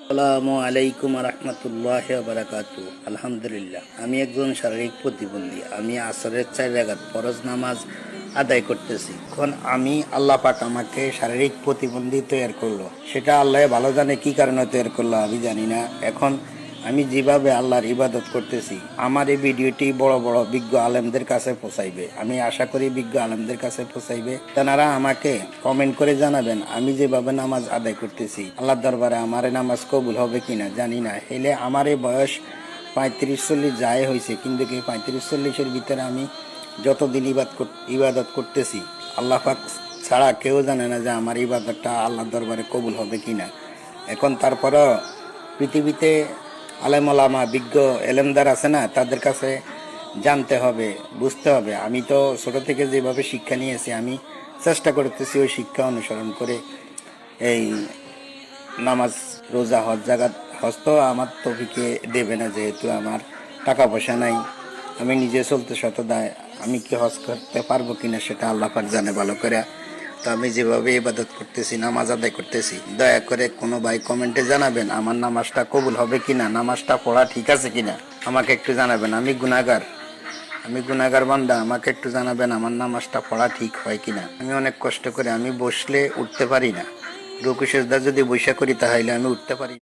আসসালামু আলাইকুম রহমতুল্লাহ বারাকাতু। আলহামদুলিল্লাহ, আমি একজন শারীরিক প্রতিবন্ধী। আমি আসরের 4 রাকাত ফরজ নামাজ আদায় করতেছি। এখন আমি আল্লাহ পাক আমাকে শারীরিক প্রতিবন্ধী তৈরি করলো, সেটা আল্লাহ ভালো জানে কি কারণে তৈরি করলো, আমি জানি না। এখন আমি যেভাবে আল্লাহর ইবাদত করতেছি, আমার এই ভিডিওটি বড় বড় বিজ্ঞ আলেমদের কাছে পৌঁছাইবে। আমি আশা করি বিজ্ঞ আলেমদের কাছে পৌঁছাইবে। তারা আমাকে কমেন্ট করে জানাবেন আমি যেভাবে নামাজ আদায় করতেছি আল্লাহর দরবারে আমার এই নামাজ কবুল হবে কিনা জানি না। এলে আমার এই বয়স 35-40 যায় হয়েছে, কিন্তু কি 35-40-এর ভিতরে আমি যতদিন ইবাদত করতেছি, আল্লাহ পাক ছাড়া কেউ জানে না যে আমার ইবাদতটা আল্লাহর দরবারে কবুল হবে কিনা। এখন তারপরও পৃথিবীতে আলেম ওলামা বিজ্ঞ এলেমদার আছে না, তাদের কাছে জানতে হবে, বুঝতে হবে। আমি তো ছোট থেকে যেভাবে শিক্ষা নিয়েছি, আমি চেষ্টা করতেছি ওই শিক্ষা অনুসরণ করে এই নামাজ রোজা হজ জাগাত। হজ তো আমার তৌফিকে দেবে না, যেহেতু আমার টাকা পয়সা নাই, আমি নিজে চলতে শত দায়। আমি কি হজ করতে পারবো কিনা সেটা আল্লাহ পাক জানে ভালো করে। তো আমি যেভাবে ইবাদত করতেছি, নামাজ আদায় করতেছি, দয়া করে কোনো ভাই কমেন্টে জানাবেন আমার নামাজটা কবুল হবে কিনা, নামাজটা পড়া ঠিক আছে কিনা আমাকে একটু জানাবেন। আমি গুনাহগার বান্দা, আমাকে একটু জানাবেন আমার নামাজটা পড়া ঠিক হয় কিনা। আমি অনেক কষ্ট করে, আমি বসলে উঠতে পারি না, রুকু সেজদা যদি বৈশা করি তাহলে আমি উঠতে পারি।